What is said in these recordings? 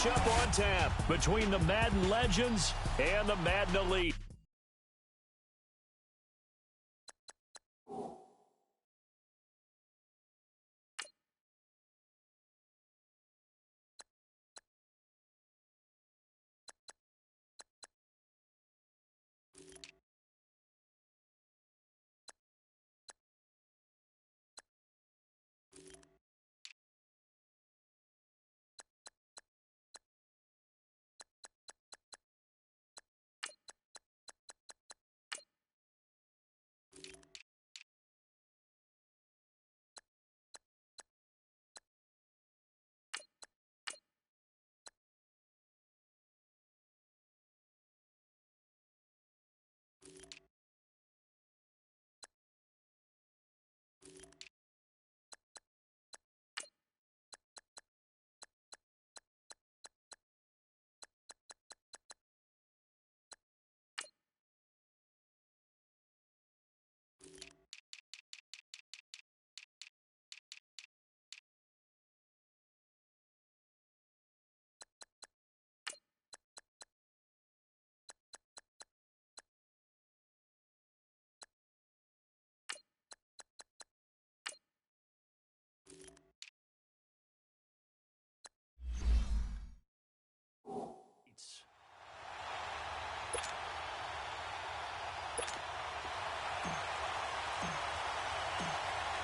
matchup on tap between the Madden Legends and the Madden Elite.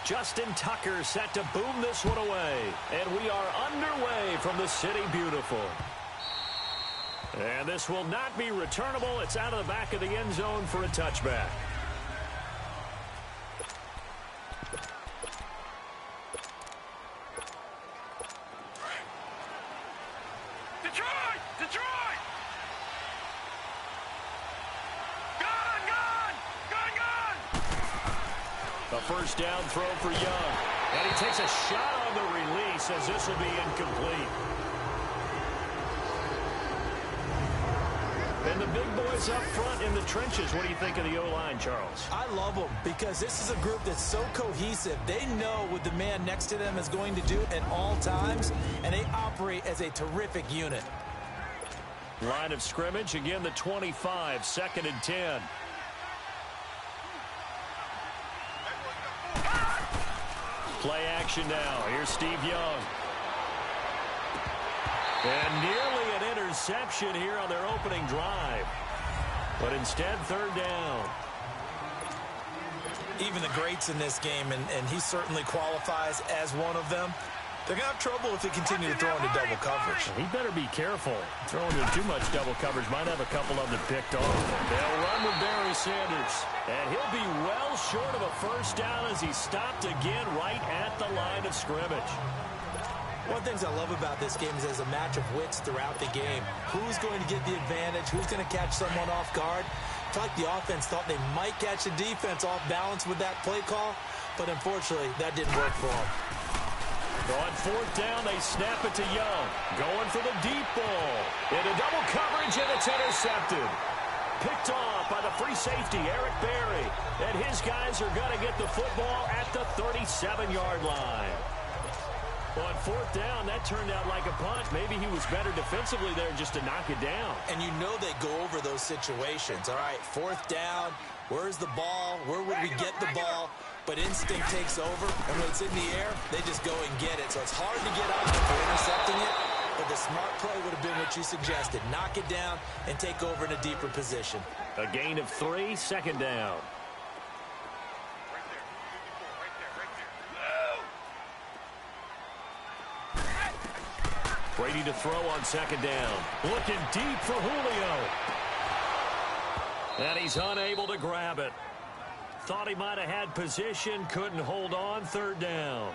Justin Tucker set to boom this one away. And we are underway from the City Beautiful. And this will not be returnable. It's out of the back of the end zone for a touchback. First down throw for Young. And he takes a shot on the release as this will be incomplete. And the big boys up front in the trenches. What do you think of the O-line, Charles? I love them because this is a group that's so cohesive. They know what the man next to them is going to do at all times, and they operate as a terrific unit. Line of scrimmage, again the 25, 2nd and 10. Play action now. Here's Steve Young. And nearly an interception here on their opening drive. But instead, 3rd down. Even the greats in this game, and he certainly qualifies as one of them, they're going to have trouble if they continue to throw into double coverage. He better be careful. Throwing into too much double coverage might have a couple of them picked off. They'll run with Barry Sanders. And he'll be well short of a first down as he stopped again right at the line of scrimmage. One of the things I love about this game is there's a match of wits throughout the game. Who's going to get the advantage? Who's going to catch someone off guard? I feel like the offense thought they might catch the defense off balance with that play call, but unfortunately, that didn't work for them. On 4th down, they snap it to Young. Going for the deep ball. Into double coverage, and it's intercepted. Picked off by the free safety, Eric Berry. And his guys are going to get the football at the 37-yard line. On 4th down, that turned out like a punt. Maybe he was better defensively there just to knock it down. And you know they go over those situations. All right, 4th down, where's the ball? Where would we get the ball? But instinct takes over, and when it's in the air, they just go and get it. So it's hard to get up for intercepting it, but the smart play would have been what you suggested. Knock it down and take over in a deeper position. A gain of 3, 2nd down. Brady to throw on 2nd down. Looking deep for Julio. And he's unable to grab it. Thought he might have had position, couldn't hold on, 3rd down.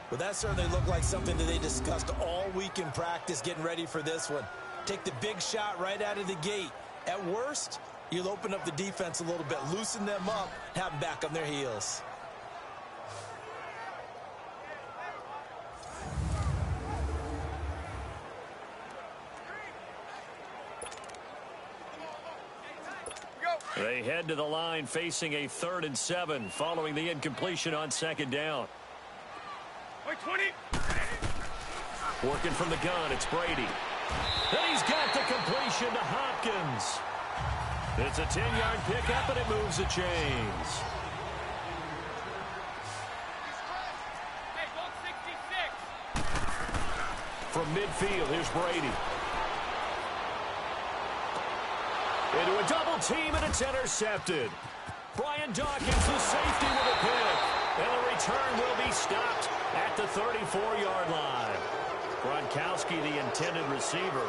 Well, that certainly looked like something that they discussed all week in practice getting ready for this one. Take the big shot right out of the gate. At worst, you'll open up the defense a little bit, loosen them up, have them back on their heels. They head to the line facing a 3rd and 7 following the incompletion on 2nd down. 20. Working from the gun, it's Brady. And he's got the completion to Hopkins. It's a 10-yard pickup, and it moves the chains. From midfield, here's Brady. Into a double team, and it's intercepted. Brian Dawkins, the safety, with a pick. And the return will be stopped at the 34-yard line. Gronkowski, the intended receiver.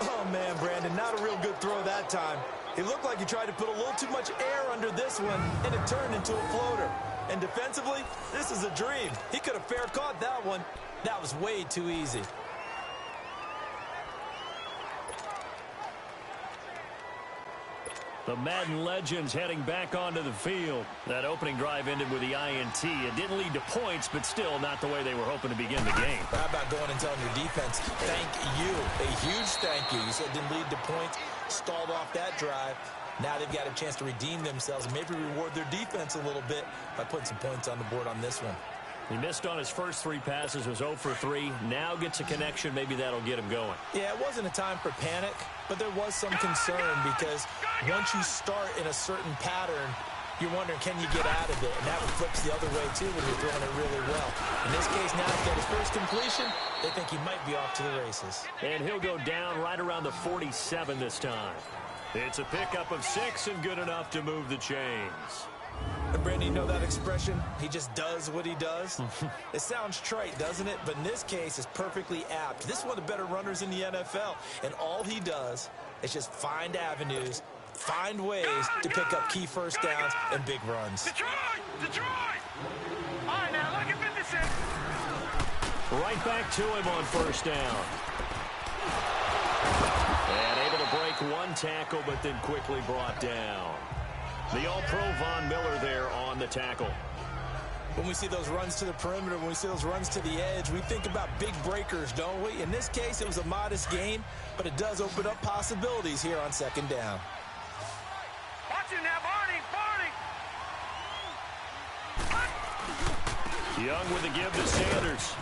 Oh, man, Brandon, not a real good throw that time. It looked like he tried to put a little too much air under this one, and it turned into a floater. And defensively, this is a dream. He could have fair caught that one. That was way too easy. The Madden legends heading back onto the field. That opening drive ended with the INT. It didn't lead to points, but still not the way they were hoping to begin the game. How about going and telling your defense, thank you, a huge thank you. You said it didn't lead to points, stalled off that drive. Now they've got a chance to redeem themselves and maybe reward their defense a little bit by putting some points on the board on this one. He missed on his first 3 passes, was 0 for 3. Now gets a connection. Maybe that'll get him going. Yeah, it wasn't a time for panic, but there was some concern because once you start in a certain pattern, you're wondering, can you get out of it? And that flips the other way, too, when you're throwing it really well. In this case, now he's got his first completion. They think he might be off to the races. And he'll go down right around the 47 this time. It's a pickup of 6 and good enough to move the chains. And Brandon, you know that expression? He just does what he does? It sounds trite, doesn't it? But in this case, it's perfectly apt. This is one of the better runners in the NFL. And all he does is just find avenues, find ways to pick up key first downs and big runs. Detroit! All right, now, look at 56. Right back to him on first down. And able to break one tackle, but then quickly brought down. The All-Pro Von Miller there on the tackle. When we see those runs to the perimeter, when we see those runs to the edge, we think about big breakers, don't we? In this case, it was a modest gain, but it does open up possibilities here on second down. Watch it now, Barney! Young with the give to Sanders.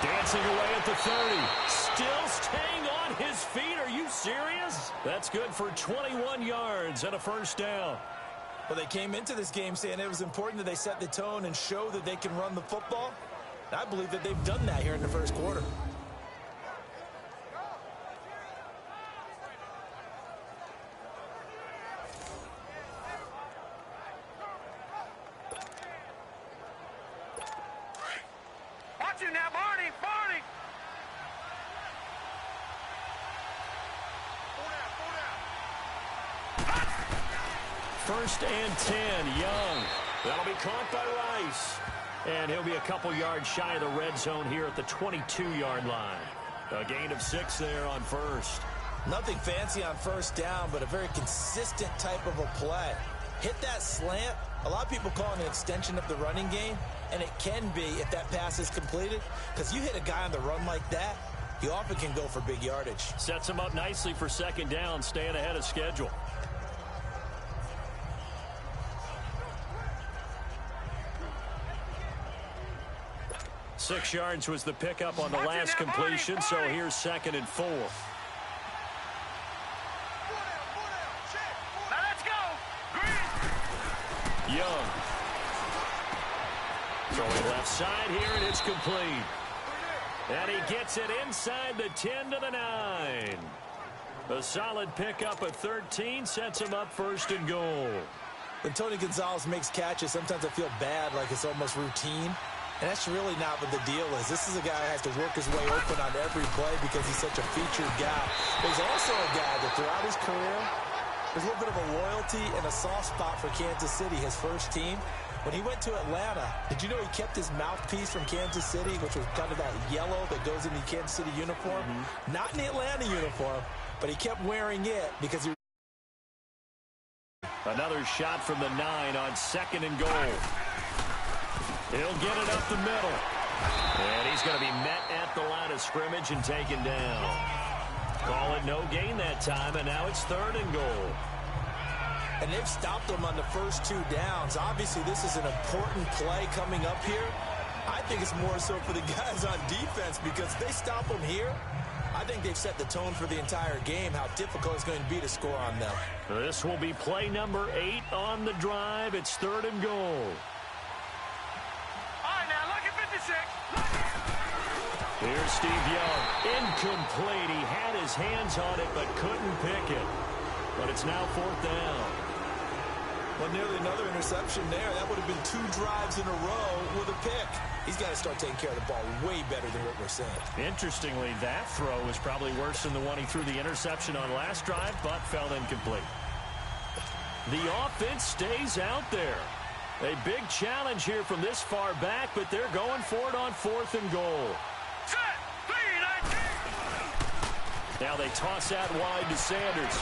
Dancing away at the 30. Still staying on his feet. Are you serious? That's good for 21 yards and a first down. Well, they came into this game saying it was important that they set the tone and show that they can run the football. I believe that they've done that here in the first quarter. Watch it now, Barney! First and 10, Young. That'll be caught by Rice. And he'll be a couple yards shy of the red zone here at the 22-yard line. A gain of 6 there on first. Nothing fancy on first down, but a very consistent type of a play. Hit that slant. A lot of people call it an extension of the running game, and it can be if that pass is completed, because you hit a guy on the run like that, he often can go for big yardage. Sets him up nicely for second down, staying ahead of schedule. Six yards was the pickup on the last completion, so here's second and 4. Now let's go! Green! Young. Throwing left side here, and it's complete. And he gets it inside the 10 to the 9. A solid pickup at 13 sets him up first and goal. When Tony Gonzalez makes catches, sometimes I feel bad, like it's almost routine. And that's really not what the deal is. This is a guy who has to work his way open on every play because he's such a featured guy. But he's also a guy that throughout his career, there's a little bit of a loyalty and a soft spot for Kansas City, his first team. When he went to Atlanta, did you know he kept his mouthpiece from Kansas City, which was kind of that yellow that goes in the Kansas City uniform? Not in the Atlanta uniform, but he kept wearing it because he... Another shot from the 9 on second and goal. He'll get it up the middle. And he's going to be met at the line of scrimmage and taken down. Call it no gain that time, and now it's third and goal. And they've stopped them on the first 2 downs. Obviously, this is an important play coming up here. I think it's more so for the guys on defense, because if they stop them here, I think they've set the tone for the entire game, how difficult it's going to be to score on them. This will be play number 8 on the drive. It's 3rd and goal. All right, now look at 56. Here's Steve Young. Incomplete. He had his hands on it but couldn't pick it. But it's now 4th down. Well, nearly another interception there. That would have been 2 drives in a row with a pick. He's got to start taking care of the ball way better than what we're seeing. Interestingly, that throw was probably worse than the one he threw the interception on last drive, but fell incomplete. The offense stays out there. A big challenge here from this far back, but they're going for it on 4th and goal. Set. 3, 19. Now they toss out wide to Sanders.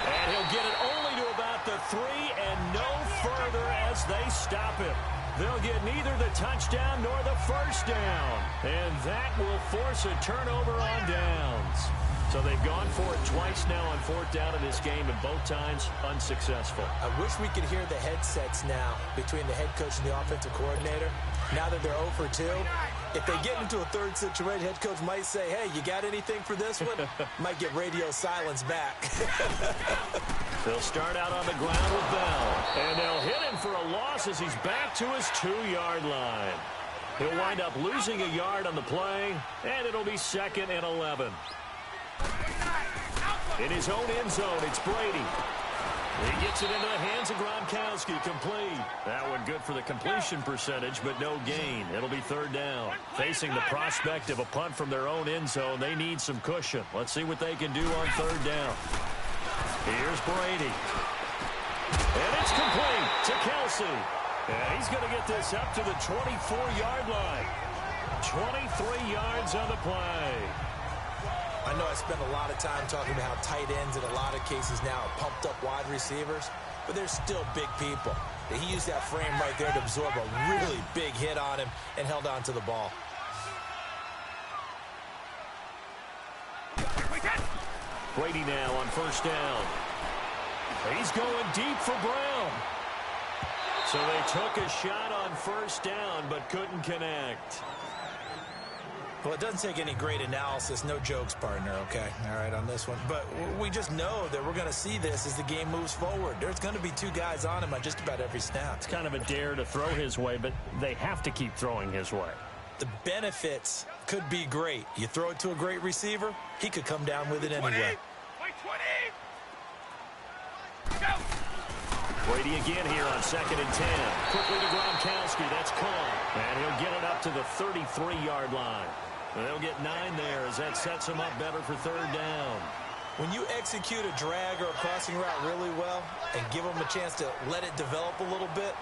And he'll get it only to about the 3 and no further as they stop it. They'll get neither the touchdown nor the first down. And that will force a turnover on downs. So they've gone for it twice now on 4th down in this game, and both times unsuccessful. I wish we could hear the headsets now between the head coach and the offensive coordinator. Now that they're 0 for 2, if they get into a third situation, head coach might say, hey, you got anything for this one? Might get radio silence back. They'll start out on the ground with Bell. And they'll hit him for a loss as he's back to his 2-yard line. He'll wind up losing a yard on the play, and it'll be 2nd and 11. In his own end zone, it's Brady. He gets it into the hands of Gronkowski, complete. That one good for the completion percentage, but no gain. It'll be 3rd down. Facing the prospect of a punt from their own end zone, they need some cushion. Let's see what they can do on 3rd down. Here's Brady. And it's complete to Kelsey. And he's going to get this up to the 24-yard line. 23 yards on the play. I know I spent a lot of time talking about how tight ends in a lot of cases now are pumped up wide receivers, but they're still big people. He used that frame right there to absorb a really big hit on him and held on to the ball. Brady now on 1st down. He's going deep for Brown. So they took a shot on 1st down but couldn't connect. Well, it doesn't take any great analysis. No jokes, partner, okay? All right, on this one. But we just know that we're going to see this as the game moves forward. There's going to be 2 guys on him on just about every snap. It's kind of a dare to throw his way, but they have to keep throwing his way. The benefits could be great. You throw it to a great receiver, he could come down with it anyway. Wait, 20. Go. Brady again here on 2nd and 10. Quickly to Gronkowski. That's caught. And he'll get it up to the 33-yard line. They'll get 9 there as that sets him up better for 3rd down. When you execute a drag or a crossing route really well and give them a chance to let it develop a little bit,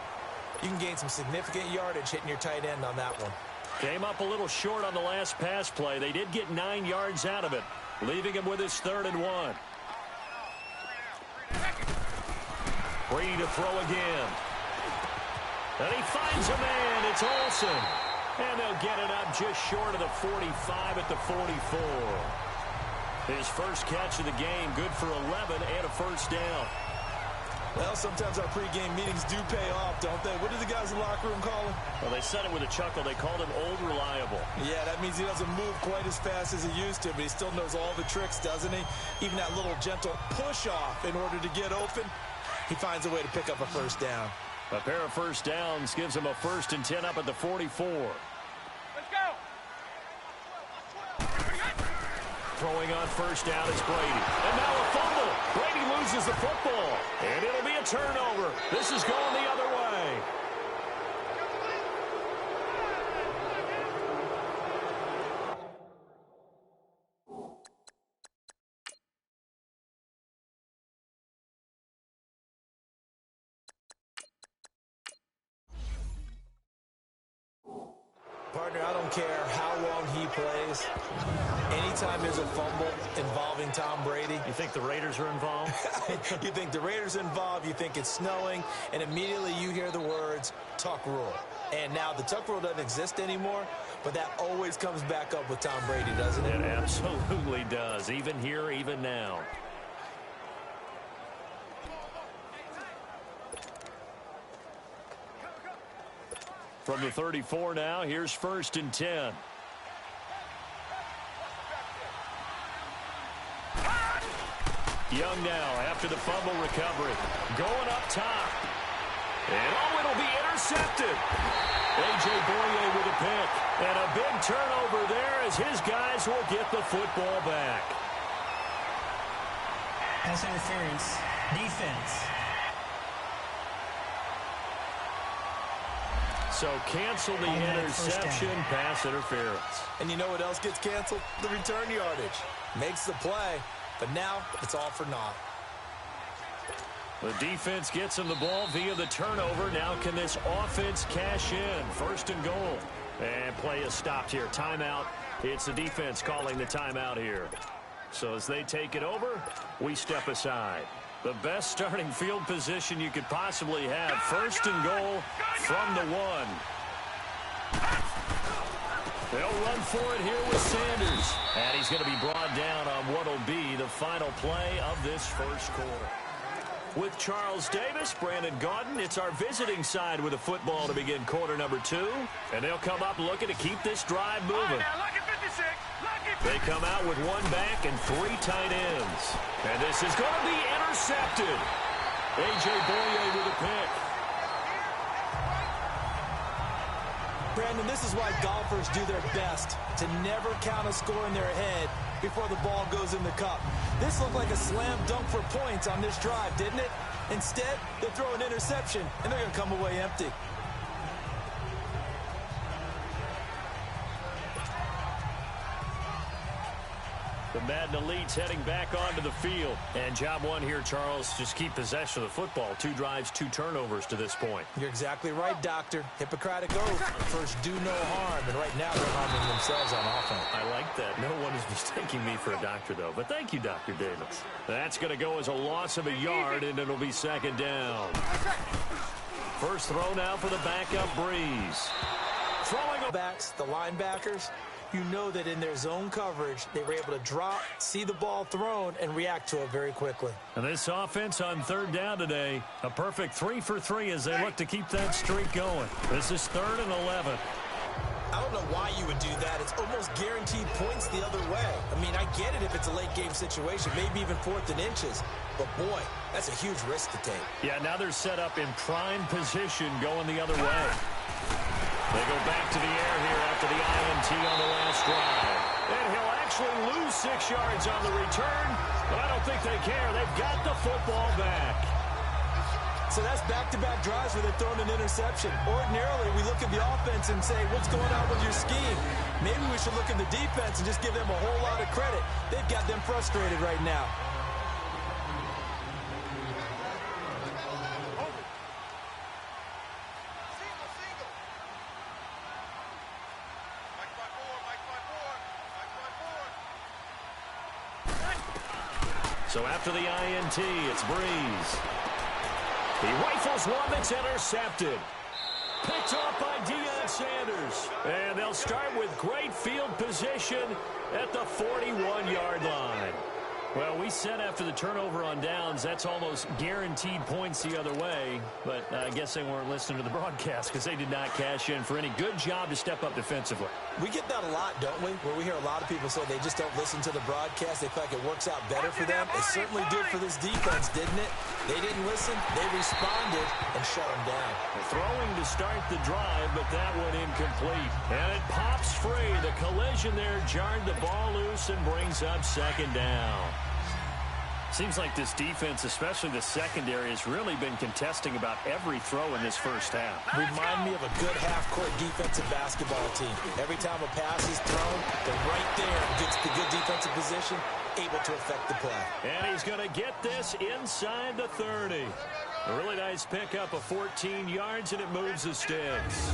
you can gain some significant yardage hitting your tight end on that one. Came up a little short on the last pass play. They did get 9 yards out of it, leaving him with his 3rd and 1. Brady to throw again. And he finds a man. It's Olsen. And they'll get it up just short of the 45 at the 44. His first catch of the game, good for 11 and a 1st down. Well, sometimes our pregame meetings do pay off, don't they? What did the guys in the locker room call him? Well, they said it with a chuckle. They called him Old Reliable. Yeah, that means he doesn't move quite as fast as he used to, but he still knows all the tricks, doesn't he? Even that little gentle push-off in order to get open, he finds a way to pick up a 1st down. A pair of 1st downs gives him a 1st and 10 up at the 44. Let's go. Throwing on 1st down is Brady. And now a fumble. Brady loses the football. And it'll be a turnover. This is going the other way. Partner, I don't care how long he plays. Anytime there's a fumble involving Tom Brady. You think the Raiders are involved? You think the Raiders are involved, you think it's snowing, and immediately you hear the words, tuck rule. And now the tuck rule doesn't exist anymore, but that always comes back up with Tom Brady, doesn't it? It absolutely does, even here, even now. From the 34 now, here's 1st and 10. Young now after the fumble recovery. Going up top. And it'll be intercepted. A.J. Boye with a pick. And a big turnover there as his guys will get the football back. Pass interference. Defense. So cancel the interception, pass interference. And you know what else gets canceled? The return yardage. Makes the play, but now it's all for naught. The defense gets him the ball via the turnover. Now can this offense cash in? 1st and goal. And play is stopped here. Timeout. It's the defense calling the timeout here. So as they take it over, we step aside. The best starting field position you could possibly have. 1st and goal from the 1. They'll run for it here with Sanders. And he's going to be brought down on what will be the final play of this first quarter. With Charles Davis, Brandon Gaudin, it's our visiting side with a football to begin quarter number 2. And they'll come up looking to keep this drive moving. They come out with 1 back and 3 tight ends. And this is going to be intercepted. A.J. Boye with a pick. Brandon, this is why golfers do their best to never count a score in their head before the ball goes in the cup. This looked like a slam dunk for points on this drive, didn't it? Instead, they throw an interception, and they're going to come away empty. The Madden Elites heading back onto the field. And job 1 here, Charles, just keep possession of the football. 2 drives, 2 turnovers to this point. You're exactly right, Doctor. Hippocratic oath. First, do no harm. And right now, they're harming themselves on offense. I like that. No one is mistaking me for a doctor, though. But thank you, Dr. Davis. That's going to go as a loss of a yard, and it'll be 2nd down. First throw now for the backup Breeze. Throwing backs, the linebackers. You know that in their zone coverage, they were able to drop, see the ball thrown, and react to it very quickly. And this offense on 3rd down today, a perfect 3 for 3 as they look to keep that streak going. This is 3rd and 11. I don't know why you would do that. It's almost guaranteed points the other way. I mean, I get it if it's a late game situation, maybe even 4th and inches. But, boy, that's a huge risk to take. Yeah, now they're set up in prime position going the other way. They go back to the air here after the INT on the last drive. And he'll actually lose 6 yards on the return, but I don't think they care. They've got the football back. So that's back-to-back drives where they're throwing an interception. Ordinarily, we look at the offense and say, what's going on with your scheme? Maybe we should look at the defense and just give them a whole lot of credit. They've got them frustrated right now. So after the INT, it's Breeze. He rifles one that's intercepted. Picked off by Deion Sanders. And they'll start with great field position at the 41-yard line. Well, we said after the turnover on downs, that's almost guaranteed points the other way. But I guess they weren't listening to the broadcast because they did not cash in for any good job to step up defensively. We get that a lot, don't we? Where we hear a lot of people say they just don't listen to the broadcast. They feel like it works out better for them. It certainly did for this defense, didn't it? They didn't listen. They responded and shut them down. Throwing to start the drive, but that one incomplete. And it pops free. The collision there jarred the ball loose and brings up 2nd down. Seems like this defense, especially the secondary, has really been contesting about every throw in this first half. Remind me of a good half-court defensive basketball team. Every time a pass is thrown, they're right there against the good defensive position, able to affect the play. And he's going to get this inside the 30. A really nice pickup of 14 yards, and it moves the sticks.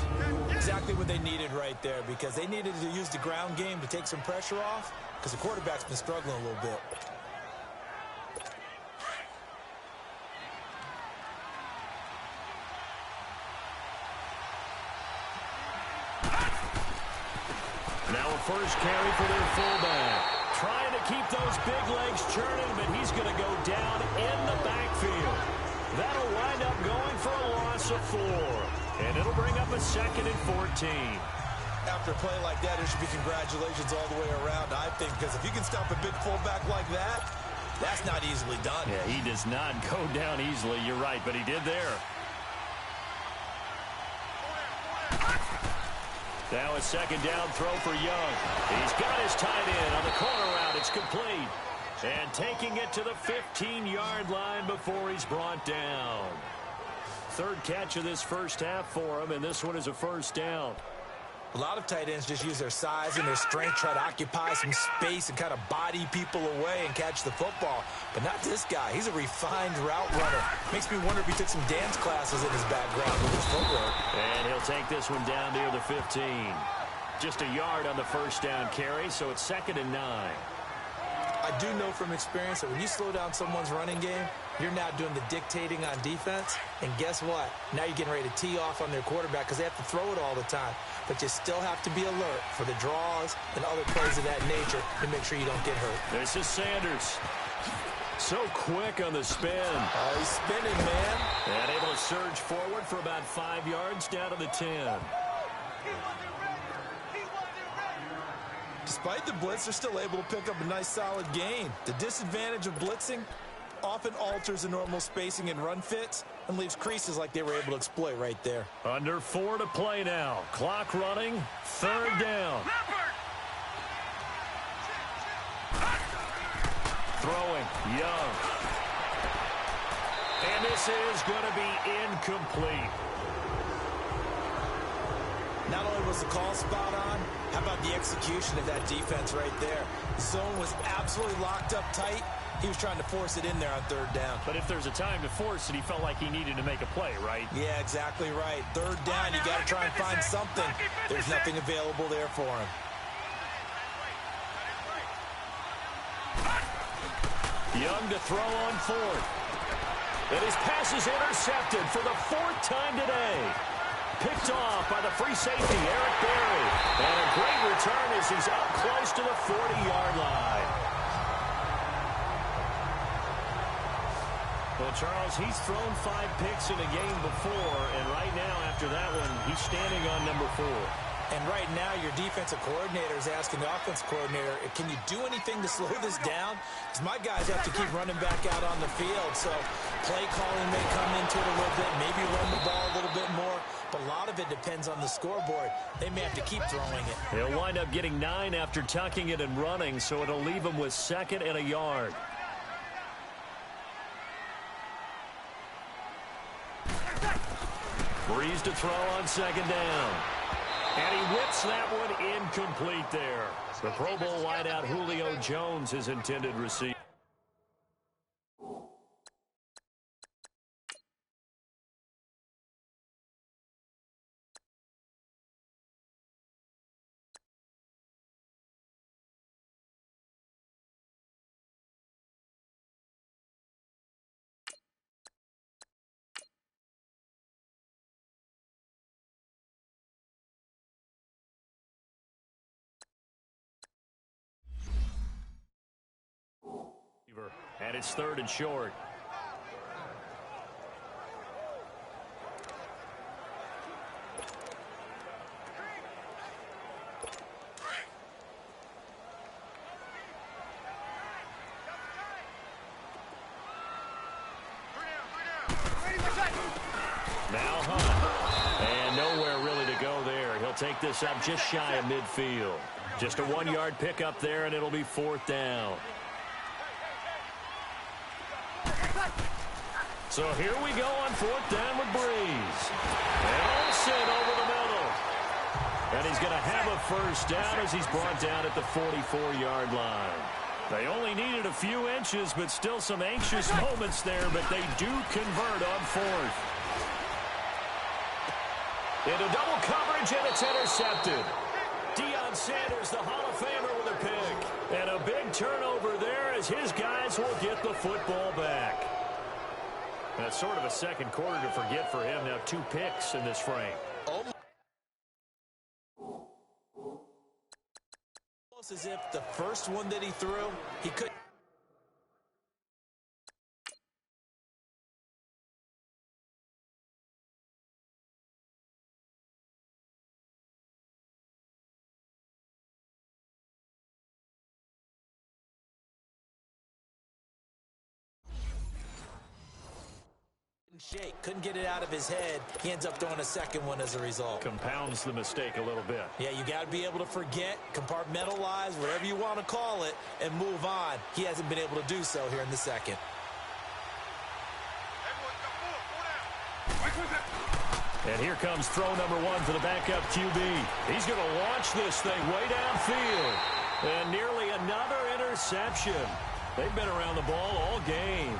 Exactly what they needed right there, because they needed to use the ground game to take some pressure off, because the quarterback's been struggling a little bit. Now a first carry for their fullback. Trying to keep those big legs churning, but he's going to go down in the backfield. That'll wind up going for a loss of 4. And it'll bring up a 2nd and 14. After a play like that, there should be congratulations all the way around, I think, because if you can stop a big fullback like that, that's not easily done. Yeah, he does not go down easily. You're right, but he did there. Now a 2nd down throw for Young. He's got his tight end on the corner route. It's complete. And taking it to the 15-yard line before he's brought down. 3rd catch of this first half for him, and this one is a 1st down. A lot of tight ends just use their size and their strength, try to occupy some space and kind of body people away and catch the football. But not this guy. He's a refined route runner. Makes me wonder if he took some dance classes in his background with his footwork. And he'll take this one down near the 15. Just a yard on the 1st down carry, so it's 2nd and 9. I do know from experience that when you slow down someone's running game, you're now doing the dictating on defense. And guess what? Now you're getting ready to tee off on their quarterback because they have to throw it all the time. But you still have to be alert for the draws and other plays of that nature to make sure you don't get hurt. This is Sanders. So quick on the spin. Oh, he's spinning, man. And able to surge forward for about 5 yards down to the 10. Despite the blitz, they're still able to pick up a nice solid gain. The disadvantage of blitzing often alters the normal spacing and run fits and leaves creases like they were able to exploit right there. Under 4 to play now. Clock running. 3rd down. Throwing. Young. And this is going to be incomplete. Not only was the call spot on, how about the execution of that defense right there? The zone was absolutely locked up tight. He was trying to force it in there on 3rd down. But if there's a time to force it, he felt like he needed to make a play, right? Yeah, exactly right. 3rd down, you got to try and find something. There's nothing available there for him. Young to throw on 4th. And his pass is intercepted for the 4th time today. Picked off by the free safety, Eric Berry. And a great return as he's up close to the 40-yard line. Well, Charles, he's thrown 5 picks in a game before, and right now, after that one, he's standing on number 4. And right now, your defensive coordinator is asking the offensive coordinator, can you do anything to slow this down? Because my guys have to keep running back out on the field. So play calling may come into it a little bit, maybe run the ball a little bit more. But a lot of it depends on the scoreboard. They may have to keep throwing it. He'll wind up getting 9 after tucking it and running, so it'll leave him with 2nd and a yard. Breeze to throw on 2nd down. And he whips that one incomplete there. The Pro Bowl wideout Julio Jones, his intended receiver. And it's 3rd and short. Now Hunt. And nowhere really to go there. He'll take this up just shy of midfield. Just a 1-yard pickup there, and it'll be 4th down. So here we go on 4th down with Breeze. And Olsen over the middle. And he's going to have a 1st down as he's brought down at the 44-yard line. They only needed a few inches, but still some anxious moments there, but they do convert on 4th. Into double coverage, and it's intercepted. Deion Sanders, the Hall of Famer, with a pick. And a big turnover there as his guys will get the football back. That's sort of a second quarter to forget for him. Now 2 picks in this frame. Almost as if the first one that he threw, he couldn't. Shake, couldn't get it out of his head. He ends up throwing a second one as a result. Compounds the mistake a little bit. Yeah, you got to be able to forget, compartmentalize, whatever you want to call it, and move on. He hasn't been able to do so here in the second. And here comes throw number one for the backup QB. He's going to launch this thing way downfield. And nearly another interception. They've been around the ball all game.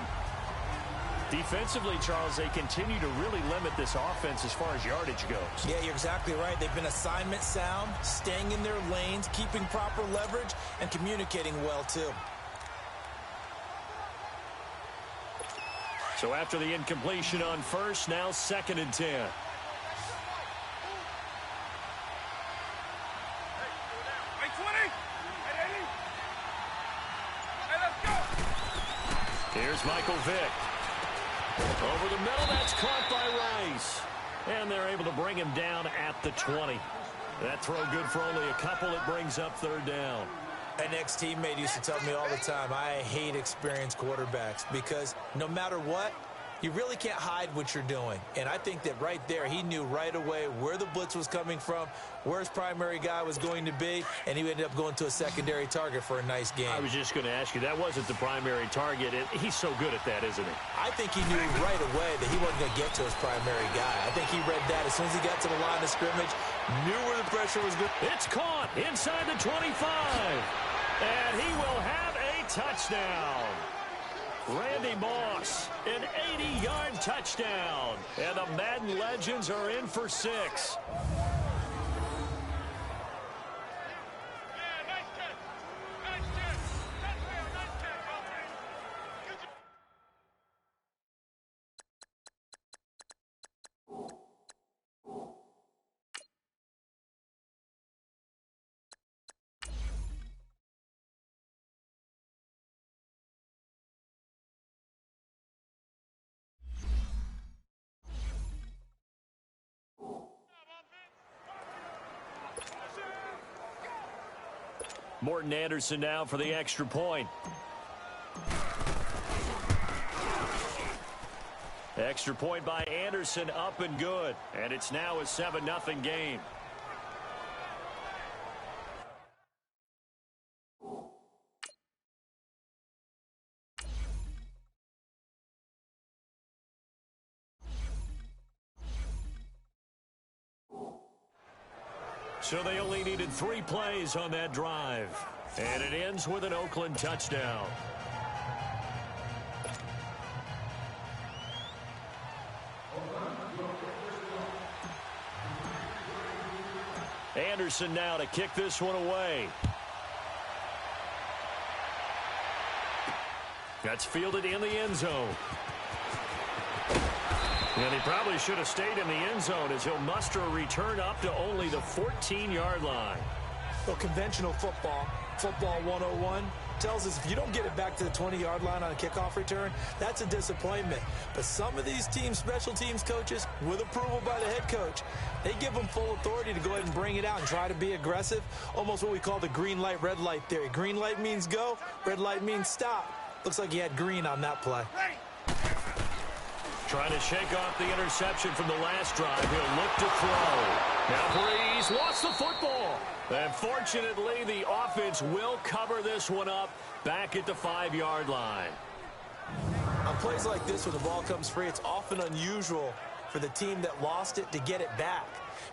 Defensively, Charles, they continue to really limit this offense as far as yardage goes. Yeah, you're exactly right. They've been assignment sound, staying in their lanes, keeping proper leverage, and communicating well, too. So after the incompletion on first, now 2nd and 10. Here's Michael Vick. Over the middle, that's caught by Rice. And they're able to bring him down at the 20. That throw good for only a couple. It brings up 3rd down. An ex-teammate used to tell me all the time, I hate experienced quarterbacks because no matter what, you really can't hide what you're doing. And I think that right there, he knew right away where the blitz was coming from, where his primary guy was going to be, and he ended up going to a secondary target for a nice game. I was just going to ask you, that wasn't the primary target. He's so good at that, isn't he? I think he knew right away that he wasn't going to get to his primary guy. I think he read that as soon as he got to the line of scrimmage, knew where the pressure was going. It's caught inside the 25. And he will have a touchdown. Randy Moss, an 80-yard touchdown. And the Madden Legends are in for 6. Morton Anderson now for the extra point. Extra point by Anderson, up and good. And it's now a 7-0 game. So they only needed 3 plays on that drive. And it ends with an Oakland touchdown. Anderson now to kick this one away. That's fielded in the end zone. And he probably should have stayed in the end zone as he'll muster a return up to only the 14-yard line. Well, conventional football 101, tells us if you don't get it back to the 20-yard line on a kickoff return, that's a disappointment. But some of these teams, special teams coaches, with approval by the head coach, they give them full authority to go ahead and bring it out and try to be aggressive, almost what we call the green light, red light theory. Green light means go, red light means stop. Looks like he had green on that play. Trying to shake off the interception from the last drive. He'll look to throw. Now Breeze lost the football. And fortunately, the offense will cover this one up back at the 5-yard line. On plays like this, when the ball comes free, it's often unusual for the team that lost it to get it back.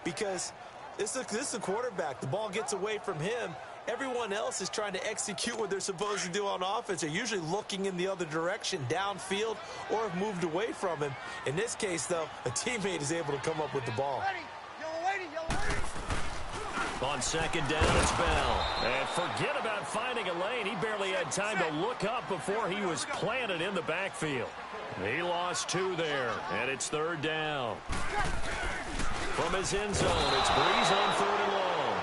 Because this is a quarterback. The ball gets away from him. Everyone else is trying to execute what they're supposed to do on offense. They're usually looking in the other direction, downfield, or have moved away from him. In this case, though, a teammate is able to come up with the ball. On second down, it's Bell. And forget about finding a lane. He barely had time to look up before he was planted in the backfield. He lost 2 there, and it's 3rd down. From his end zone, it's Breeze on 3rd and long.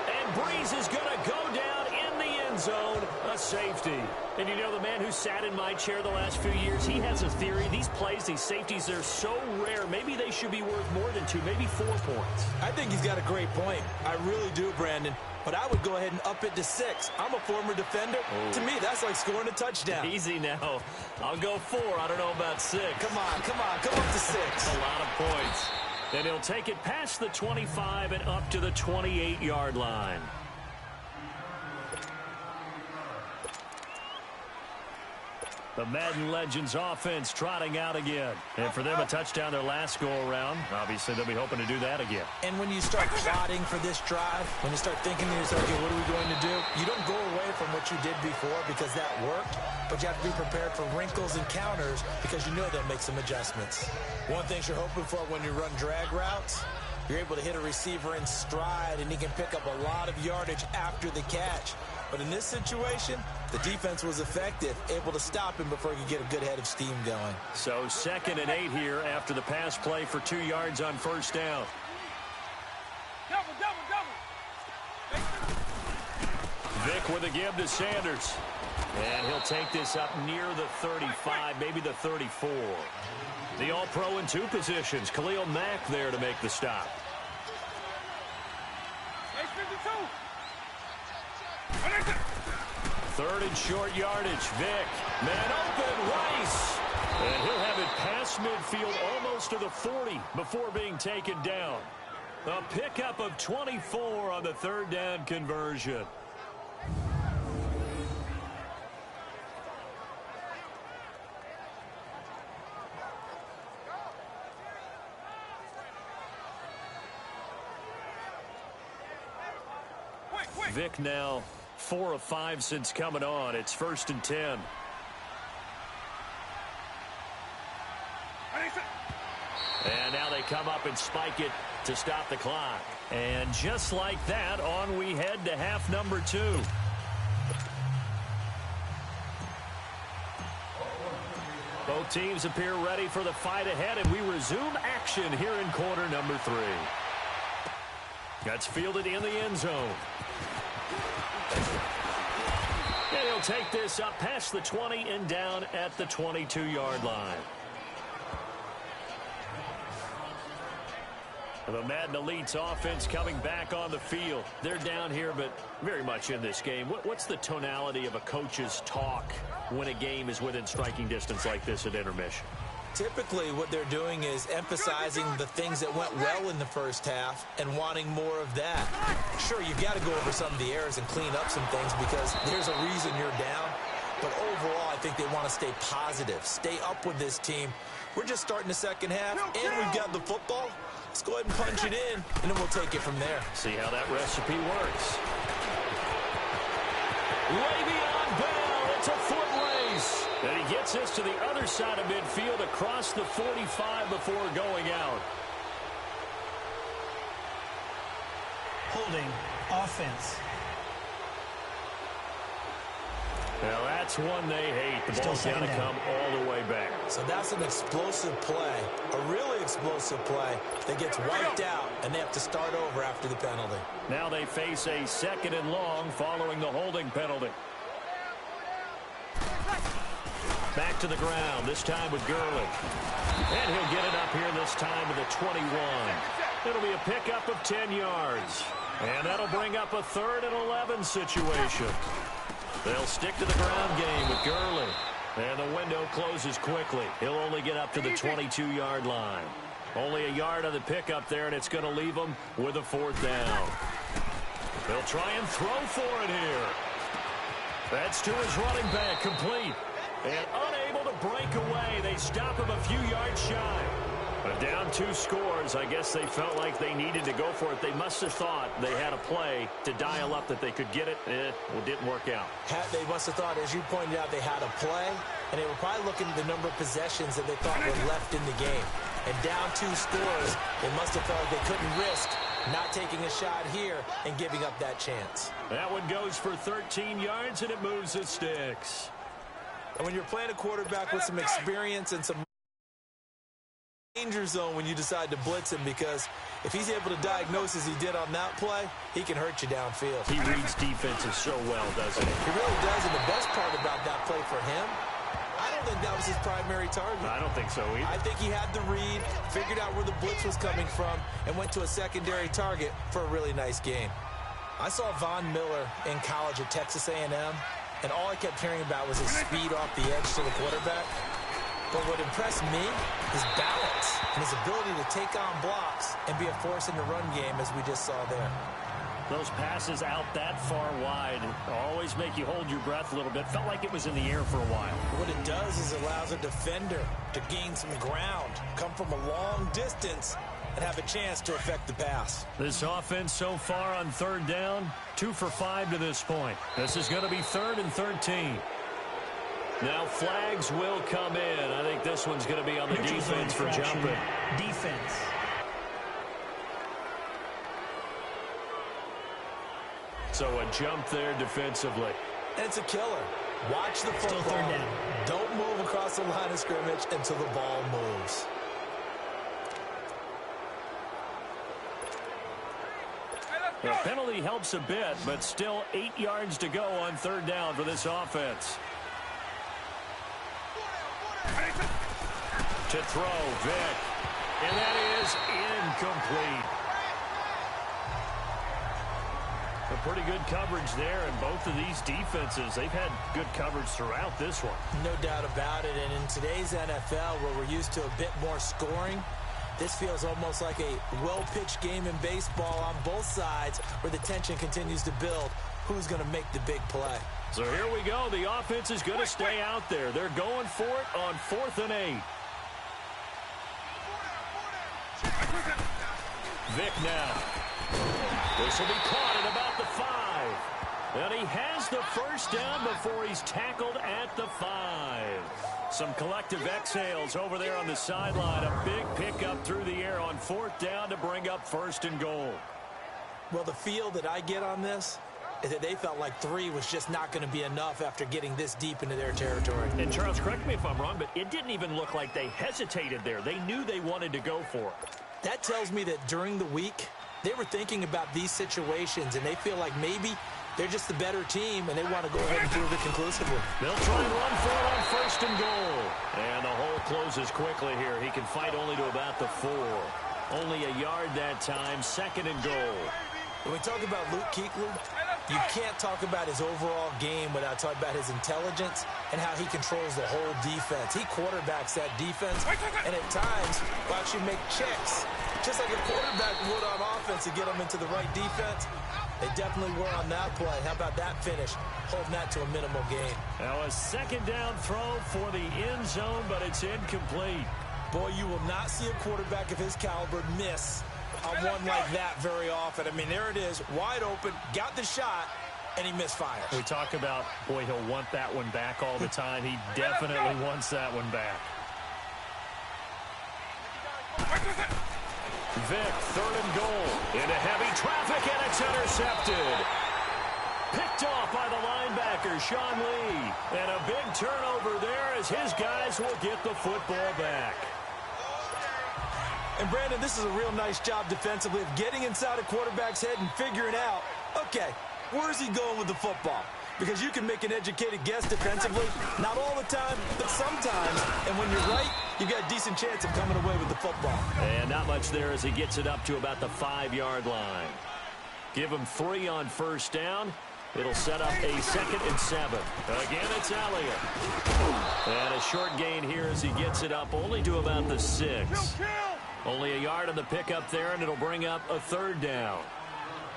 And Breeze is going to go down in the end end zone, a safety. And you know, the man who sat in my chair the last few years, he has a theory. These plays, these safeties, they're so rare. Maybe they should be worth more than 2, maybe 4 points. I think he's got a great point. I really do, Brandon. But I would go ahead and up it to 6. I'm a former defender. Oh. To me, that's like scoring a touchdown. Easy now. I'll go 4. I don't know about 6. Come on. Come up to 6. A lot of points. And he'll take it past the 25 and up to the 28-yard line. The Madden Legends offense trotting out again. And for them, a touchdown their last go-around. Obviously, they'll be hoping to do that again. And when you start plotting for this drive, when you start thinking to yourself, okay, what are we going to do? You don't go away from what you did before because that worked, but you have to be prepared for wrinkles and counters because you know they'll make some adjustments. One thing you're hoping for when you run drag routes, you're able to hit a receiver in stride, and he can pick up a lot of yardage after the catch. But in this situation, the defense was effective, able to stop him before he could get a good head of steam going. So 2nd and 8 here after the pass play for 2 yards on first down. Double. Vic with a give to Sanders. And he'll take this up near the 35, maybe the 34. The All-Pro in 2 positions. Khalil Mack there to make the stop. 3rd and short yardage. Vic. Man open. Rice. And he'll have it past midfield almost to the 40 before being taken down. A pickup of 24 on the 3rd down conversion. Vic now 4 of 5 since coming on. It's 1st and 10. And now they come up and spike it to stop the clock. And just like that, on we head to half number 2. Both teams appear ready for the fight ahead, and we resume action here in quarter number 3. That's fielded in the end zone. And he'll take this up past the 20 and down at the 22-yard line. The Madden Elite's offense coming back on the field. They're down here, but very much in this game. What's the tonality of a coach's talk when a game is within striking distance like this at intermission? Typically, what they're doing is emphasizing the things that went well in the first half and wanting more of that. Sure, you've got to go over some of the errors and clean up some things because there's a reason you're down. But overall, I think they want to stay positive, stay up with this team. We're just starting the second half, and we've got the football. Let's go ahead and punch it in, and then we'll take it from there. See how that recipe works. Le'Veon Bell, it's a foot race. And he gets this to the other side of midfield across the 45 before going out. Holding offense. Now that's one they hate. The ball's got to come all the way back. So that's an explosive play, a really explosive play that gets wiped out, and they have to start over after the penalty. Now they face a 2nd and long following the holding penalty. Back to the ground, this time with Gurley. And he'll get it up here this time to the 21. It'll be a pickup of 10 yards. And that'll bring up a 3rd and 11 situation. They'll stick to the ground game with Gurley. And the window closes quickly. He'll only get up to the 22-yard line. Only a yard on the pickup there, and it's going to leave him with a 4th down. They'll try and throw for it here. That's to his running back, complete. And unable to break away. They stop him a few yards shy. But down 2 scores, I guess they felt like they needed to go for it. They must have thought they had a play to dial up that they could get it. It didn't work out. They must have thought, as you pointed out, they had a play, and they were probably looking at the number of possessions that they thought were left in the game. And down 2 scores, they must have felt like they couldn't risk not taking a shot here and giving up that chance. That one goes for 13 yards, and it moves the sticks. And when you're playing a quarterback with some experience and some danger zone when you decide to blitz him, because if he's able to diagnose as he did on that play, he can hurt you downfield. He reads defenses so well, doesn't he? He really does, and the best part about that play for him, I don't think that was his primary target. I don't think so either. I think he had the read, figured out where the blitz was coming from, and went to a secondary target for a really nice gain. I saw Von Miller in college at Texas A&M, and all I kept hearing about was his speed off the edge to the quarterback. But what impressed me is balance and his ability to take on blocks and be a force in the run game, as we just saw there. Those passes out that far wide always make you hold your breath a little bit. Felt like it was in the air for a while. What it does is it allows a defender to gain some ground, come from a long distance, and have a chance to affect the pass. This offense so far on third down, 2 for 5 to this point. This is going to be 3rd and 13. Now flags will come in. I think this one's going to be on the defense for jumping. Defense. So a jump there defensively. And it's a killer. Watch the football. Still 3rd down. Don't move across the line of scrimmage until the ball moves. The penalty helps a bit, but still 8 yards to go on 3rd down for this offense. To throw, Vick. And that is incomplete. A pretty good coverage there, and both of these defenses, they've had good coverage throughout this one. No doubt about it, and in today's NFL, where we're used to a bit more scoring, this feels almost like a well-pitched game in baseball on both sides, where the tension continues to build. Who's going to make the big play? So here we go. The offense is going to stay out there. They're going for it on 4th and 8. Vick now. This will be caught at about the 5. And he has the first down before he's tackled at the 5. Some collective exhales over there on the sideline. A big pickup through the air on 4th down to bring up 1st and goal. Well, the feel that I get on this is that they felt like 3 was just not going to be enough after getting this deep into their territory. And Charles, correct me if I'm wrong, but it didn't even look like they hesitated there. They knew they wanted to go for it. That tells me that during the week, they were thinking about these situations, and they feel like maybe they're just the better team, and they want to go ahead and prove it conclusively. They'll try and run for it on 1st and goal. And the hole closes quickly here. He can fight only to about the 4. Only a yard that time, 2nd and goal. When we talk about Luke Kuechly, you can't talk about his overall game without talking about his intelligence and how he controls the whole defense. He quarterbacks that defense, and at times will actually make checks, just like a quarterback would on offense to get them into the right defense. They definitely were on that play. How about that finish, holding that to a minimal gain? Now a 2nd down throw for the end zone, but it's incomplete. Boy, you will not see a quarterback of his caliber miss on one like that very often. I mean, there it is, wide open, got the shot, and he misfires. We talk about, boy, he'll want that one back all the time. He definitely wants that one back. Vick, 3rd and goal. Into heavy traffic, and it's intercepted. Picked off by the linebacker, Sean Lee. And a big turnover there as his guys will get the football back. And, Brandon, this is a real nice job defensively of getting inside a quarterback's head and figuring out, okay, where's he going with the football? Because you can make an educated guess defensively, not all the time, but sometimes. And when you're right, you've got a decent chance of coming away with the football. And not much there as he gets it up to about the 5-yard line. Give him 3 on 1st down. It'll set up a 2nd and 7. Again, it's Elliott. And a short gain here as he gets it up only to about the 6. Only a yard on the pickup there, and it'll bring up a 3rd down.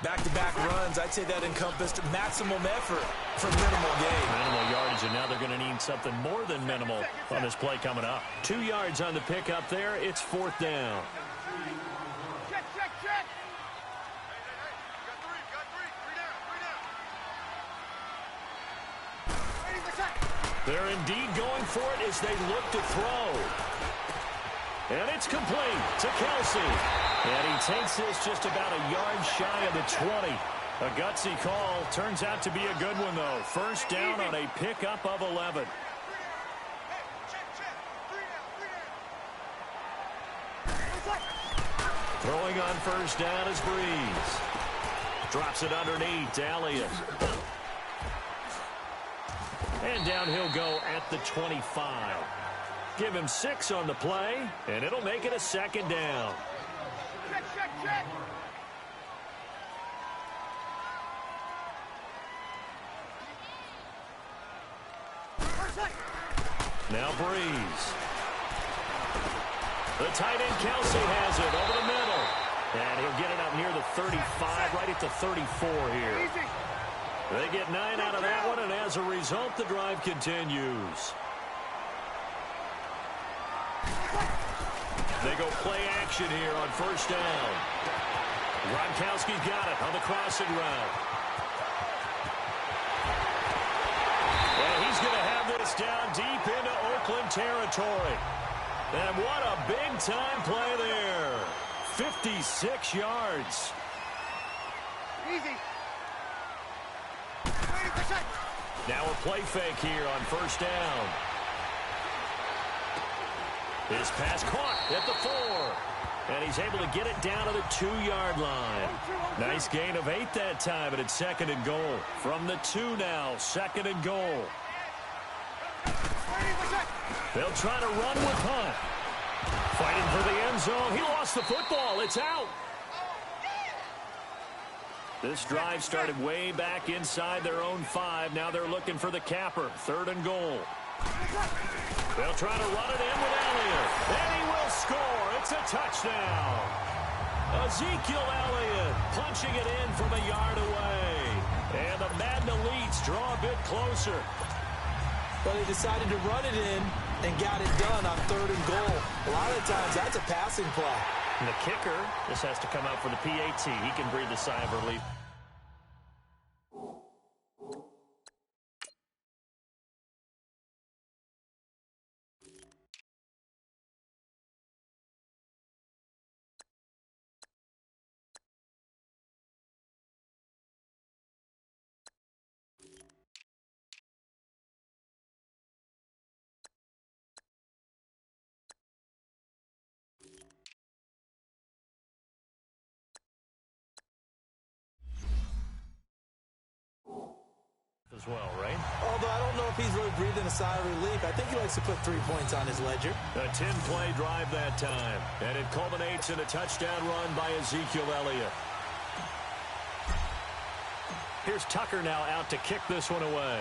Back-to-back runs, I'd say that encompassed maximum effort for minimal gain. Minimal yardage, and now they're going to need something more than minimal on this play coming up. 2 yards on the pickup there. It's 4th down. Check, check, check. They're indeed going for it as they look to throw. And it's complete to Kelsey. And he takes this just about a yard shy of the 20. A gutsy call. Turns out to be a good one, though. 1st down on a pickup of 11. Throwing on first down is Breeze. Drops it underneath to Elliott. And down he'll go at the 25. Give him 6 on the play, and it'll make it a second down. Check. Now Breeze. The tight end Kelsey has it over the middle. And he'll get it up near the 35, right at the 34 here. They get 9 out of that one, and as a result, the drive continues. They go play action here on first down. Gronkowski's got it on the crossing route. And he's going to have this down deep into Oakland territory. And what a big-time play there. 56 yards. Easy. Now a play fake here on first down. His pass caught at the 4. And he's able to get it down to the 2-yard line. Nice gain of 8 that time, and it's 2nd and goal. From the 2 now, 2nd and goal. They'll try to run with Hunt. Fighting for the end zone. He lost the football. It's out. This drive started way back inside their own 5. Now they're looking for the capper. 3rd and goal. They'll try to run it in with Elliott. And he will score. It's a touchdown. Ezekiel Elliott punching it in from a yard away. And the Madden elites draw a bit closer. Well, they decided to run it in and got it done on 3rd and goal. A lot of times, that's a passing play. And the kicker just has to come out for the PAT. He can breathe a sigh of relief. As well, right? Although I don't know if he's really breathing a sigh of relief. I think he likes to put 3 points on his ledger. A 10-play drive that time. And it culminates in a touchdown run by Ezekiel Elliott. Here's Tucker now out to kick this one away.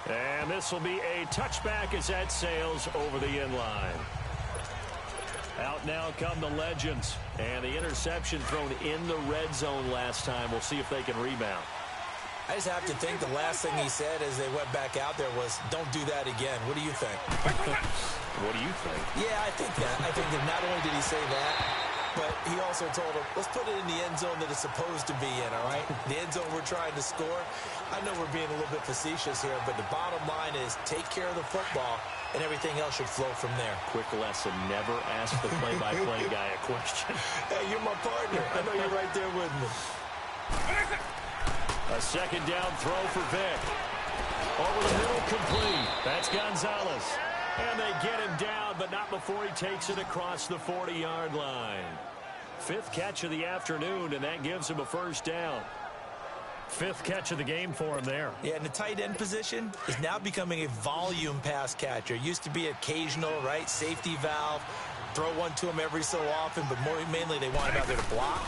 And this will be a touchback as that sails over the end line. Out now come the legends. And the interception thrown in the red zone last time. We'll see if they can rebound. I just have to think the last thing he said as they went back out there was, don't do that again. What do you think? What do you think? Yeah, I think that. I think that not only did he say that, but he also told him, let's put it in the end zone that it's supposed to be in, all right? The end zone we're trying to score. I know we're being a little bit facetious here, but the bottom line is take care of the football, and everything else should flow from there. Quick lesson, never ask the play-by-play guy a question. Hey, you're my partner. I know you're right there with me. A 2nd down throw for Vick. Over the middle, complete. That's Gonzalez. And they get him down, but not before he takes it across the 40-yard line. 5th catch of the afternoon, and that gives him a first down. 5th catch of the game for him there. Yeah, and the tight end position is now becoming a volume pass catcher. Used to be occasional, right, safety valve. Throw one to him every so often, but mainly they want him out there to block.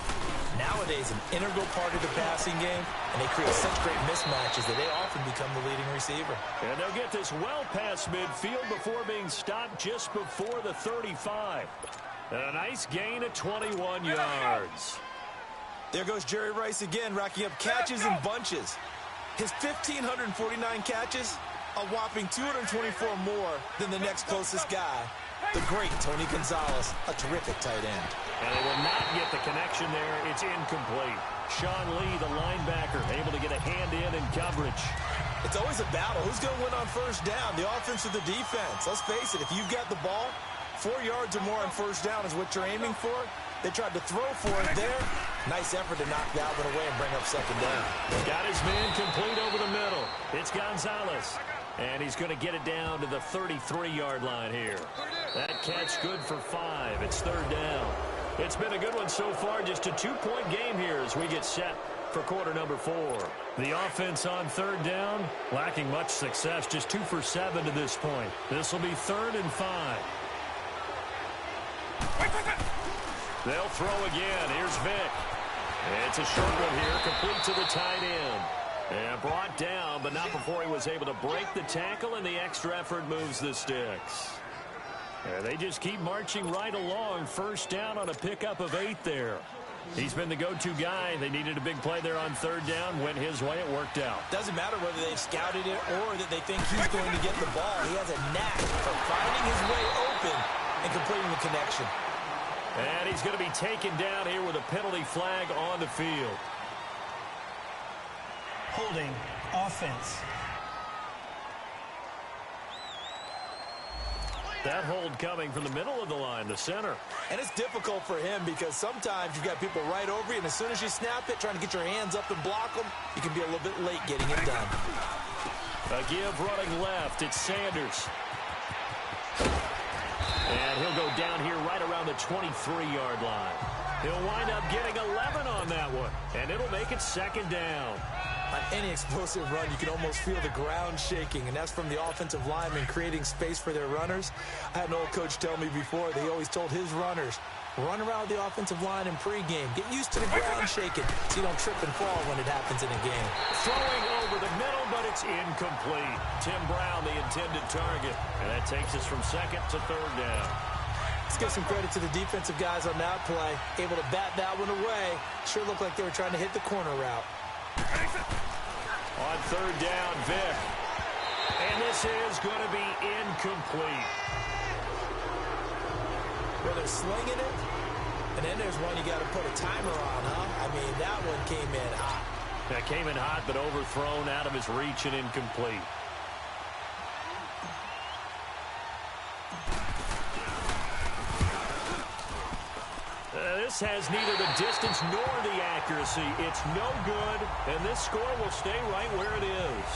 Nowadays, an integral part of the passing game, and they create such great mismatches that they often become the leading receiver. And they'll get this well past midfield before being stopped just before the 35. And a nice gain of 21 yards. There goes Jerry Rice again, racking up catches in bunches. His 1,549 catches, a whopping 224 more than the next closest guy, the great Tony Gonzalez, a terrific tight end. And they will not get the connection there. It's incomplete. Sean Lee, the linebacker, able to get a hand in coverage. It's always a battle. Who's going to win on first down, the offense or the defense? Let's face it, if you've got the ball, 4 yards or more on first down is what you're aiming for. They tried to throw for it there. Nice effort to knock that one away and bring up 2nd down. Got his man complete over the middle. It's Gonzalez. And he's going to get it down to the 33-yard line here. That catch good for 5. It's 3rd down. It's been a good one so far. Just a 2-point game here as we get set for quarter number 4. The offense on 3rd down, lacking much success. Just 2 for 7 to this point. This will be 3rd and 5. They'll throw again. Here's Vick. It's a short one here, complete to the tight end. And brought down, but not before he was able to break the tackle, and the extra effort moves the sticks. And they just keep marching right along. 1st down on a pickup of 8 there. He's been the go-to guy. They needed a big play there on 3rd down. Went his way. It worked out. Doesn't matter whether they've scouted it or that they think he's going to get the ball. He has a knack for finding his way open and completing the connection. And he's going to be taken down here with a penalty flag on the field. Holding offense. That hold coming from the middle of the line, the center. And it's difficult for him because sometimes you've got people right over you, and as soon as you snap it, trying to get your hands up and block them, you can be a little bit late getting it done. A give running left. It's Sanders. And he'll go down here right around the 23-yard line. He'll wind up getting 11 on that one, and it'll make it 2nd down. On any explosive run, you can almost feel the ground shaking, and that's from the offensive linemen creating space for their runners. I had an old coach tell me before, they always told his runners, run around the offensive line in pregame. Get used to the ground shaking so you don't trip and fall when it happens in a game. Throwing over the middle, but it's incomplete. Tim Brown, the intended target. And that takes us from 2nd to 3rd down. Let's give some credit to the defensive guys on that play. Able to bat that one away. Sure looked like they were trying to hit the corner route. On 3rd down, Vick. And this is going to be incomplete. Well, they're slinging it, and then there's one you got to put a timer on, huh? I mean, that one came in hot. That came in hot, but overthrown out of his reach and incomplete. This has neither the distance nor the accuracy. It's no good, and this score will stay right where it is.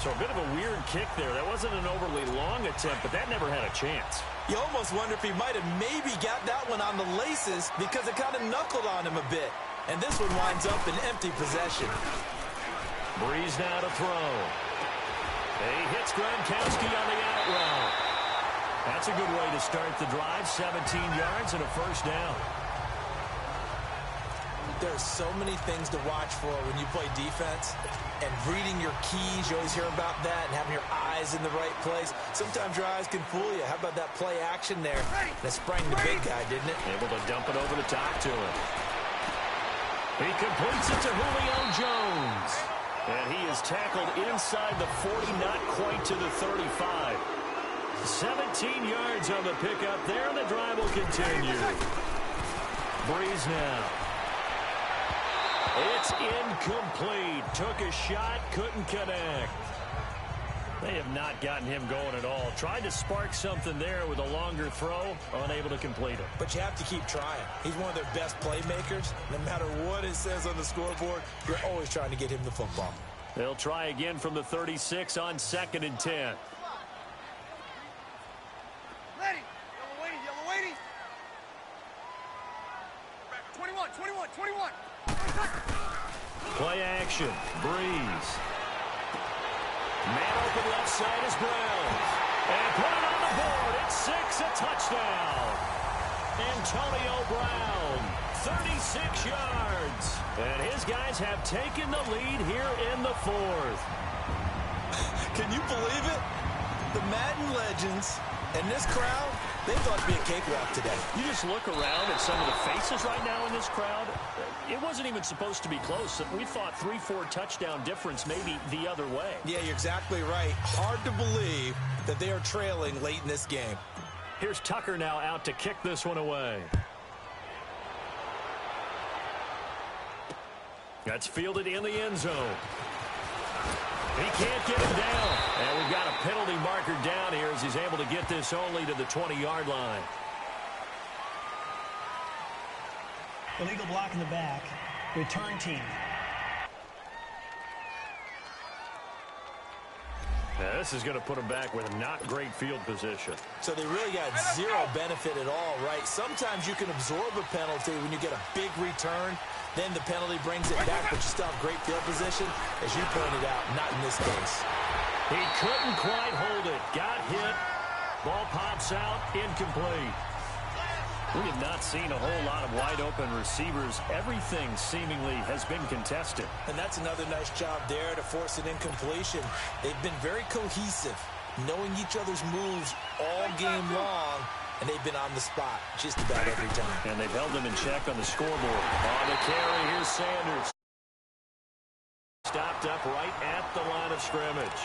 So a bit of a weird kick there. That wasn't an overly long attempt, but that never had a chance. You almost wonder if he might have maybe got that one on the laces because it kind of knuckled on him a bit. And this one winds up in empty possession. Breeze now to throw. He hits Gronkowski on the out route. That's a good way to start the drive. 17 yards and a 1st down. There are so many things to watch for when you play defense. And reading your keys, you always hear about that, and having your eyes in the right place. Sometimes your eyes can fool you. How about that play action there? That sprang the big guy, didn't it? Able to dump it over the top to him. He completes it to Julio Jones. And he is tackled inside the 40, not quite to the 35. 17 yards on the pickup there, and the drive will continue. Breeze now. It's incomplete. Took a shot, couldn't connect. They have not gotten him going at all. Tried to spark something there with a longer throw, unable to complete it. But you have to keep trying. He's one of their best playmakers. No matter what it says on the scoreboard, you're always trying to get him the football. They'll try again from the 36 on 2nd and 10. Ready. Yellow waiting. 21. Play action. Breeze. Man open left side is Brown. And put it on the board. It's 6, a touchdown. Antonio Brown, 36 yards. And his guys have taken the lead here in the 4th. Can you believe it? The Madden legends and this crowd, they thought it'd be a cakewalk today. You just look around at some of the faces right now in this crowd. It wasn't even supposed to be close. We thought 3-4 touchdown difference maybe the other way. Yeah, you're exactly right. Hard to believe that they are trailing late in this game. Here's Tucker now out to kick this one away. That's fielded in the end zone. He can't get him down. And we've got a penalty marker down here as he's able to get this only to the 20-yard line. Illegal block in the back. Return team. Now, this is going to put them back with not great field position. So they really got zero benefit at all, right? Sometimes you can absorb a penalty when you get a big return. Then the penalty brings it back, but you still have great field position. As you pointed out, not in this case. He couldn't quite hold it. Got hit. Ball pops out. Incomplete. We have not seen a whole lot of wide-open receivers. Everything seemingly has been contested. And that's another nice job there to force an incompletion. They've been very cohesive, knowing each other's moves all game long, and they've been on the spot just about every time. And they've held them in check on the scoreboard. On the carry, here's Sanders. Stopped up right at the line of scrimmage.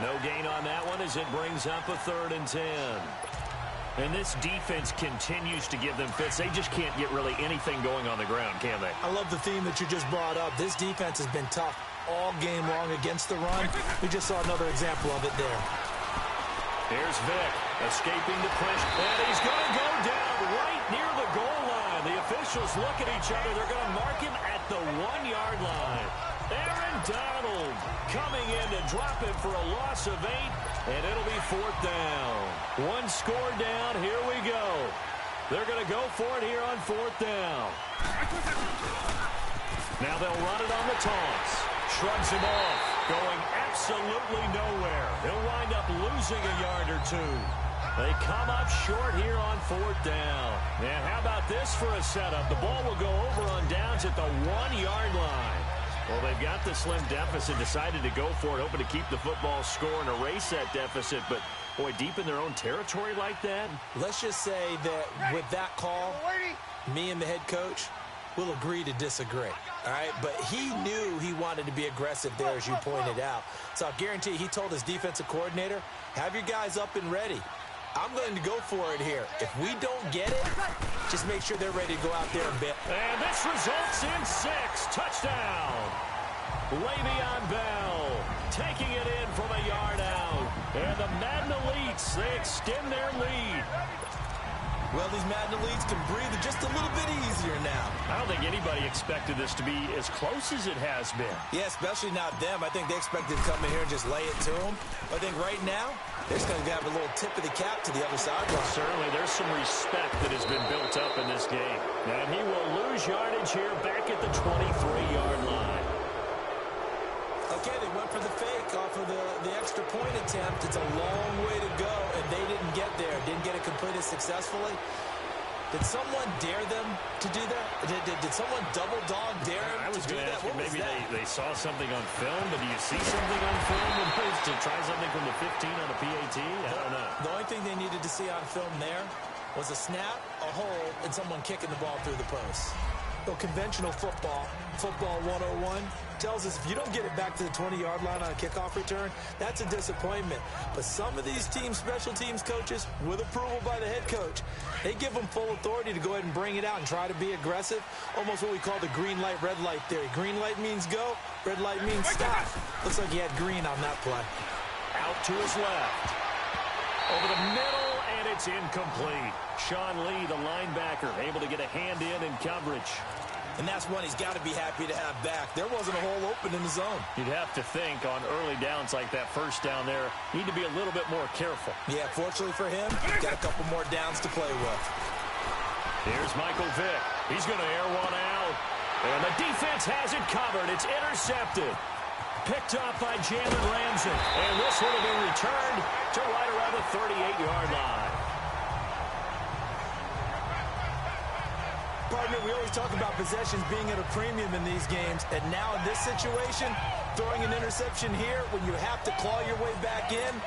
No gain on that one as it brings up a 3rd and 10. And this defense continues to give them fits. They just can't get really anything going on the ground, can they? I love the theme that you just brought up. This defense has been tough all game long against the run. We just saw another example of it there. Here's Vick, escaping the pressure. And he's going to go down right near the goal line. The officials look at each other. They're going to mark him at the 1-yard line. Aaron Donald coming in to drop him for a loss of 8, and it'll be 4th down. 1 score down. Here we go. They're going to go for it here on 4th down. Now they'll run it on the toss. Shrugs him off. Going absolutely nowhere. He'll wind up losing a yard or 2. They come up short here on 4th down. And how about this for a setup? The ball will go over on downs at the 1-yard line. Well, they've got the slim deficit, decided to go for it, hoping to keep the football score and erase that deficit. But, boy, deep in their own territory like that. Let's just say that with that call, me and the head coach will agree to disagree. All right, but he knew he wanted to be aggressive there, as you pointed out. So I guarantee he told his defensive coordinator, have your guys up and ready. I'm going to go for it here. If we don't get it, just make sure they're ready to go out there and bet. And this results in 6. Touchdown. Le'Veon Bell taking it in from a yard out. And the Madden Elites, they extend their lead. Well, these Madden Elites can breathe just a little bit easier now. I don't think anybody expected this to be as close as it has been. Yeah, especially not them. I think they expected to come in here and just lay it to them. I think right now, they're just going to have a little tip of the cap to the other sideline. Well, certainly, there's some respect that has been built up in this game. And he will lose yardage here back at the 23-yard line. Okay, they went for the fake off of the extra point attempt. It's a long way to go, and they didn't get there. Didn't get it completed successfully. Did someone dare them to do that? Did someone double dog dare them to do that? Ask you, maybe they saw something on film, but do you see something on film opposed to try something from the 15 on a PAT? I don't know. The only thing they needed to see on film there was a snap, a hold, and someone kicking the ball through the post. Well, conventional football 101, tells us if you don't get it back to the 20-yard line on a kickoff return, that's a disappointment. But some of these teams, special teams coaches, with approval by the head coach, they give them full authority to go ahead and bring it out and try to be aggressive, almost what we call the green light, red light theory. Green light means go, red light means stop. Looks like he had green on that play. Out to his left. Over the middle, and it's incomplete. Sean Lee, the linebacker, able to get a hand in coverage. And that's one he's got to be happy to have back. There wasn't a hole open in the zone. You'd have to think on early downs like that first down there, need to be a little bit more careful. Yeah, fortunately for him, got a couple more downs to play with. Here's Michael Vick. He's going to air one out. And the defense has it covered. It's intercepted. Picked up by Jalen Ramsey. And this one will be returned to right around the 38-yard line. Partner, we always talk about possessions being at a premium in these games. And now in this situation, throwing an interception here when you have to claw your way back in,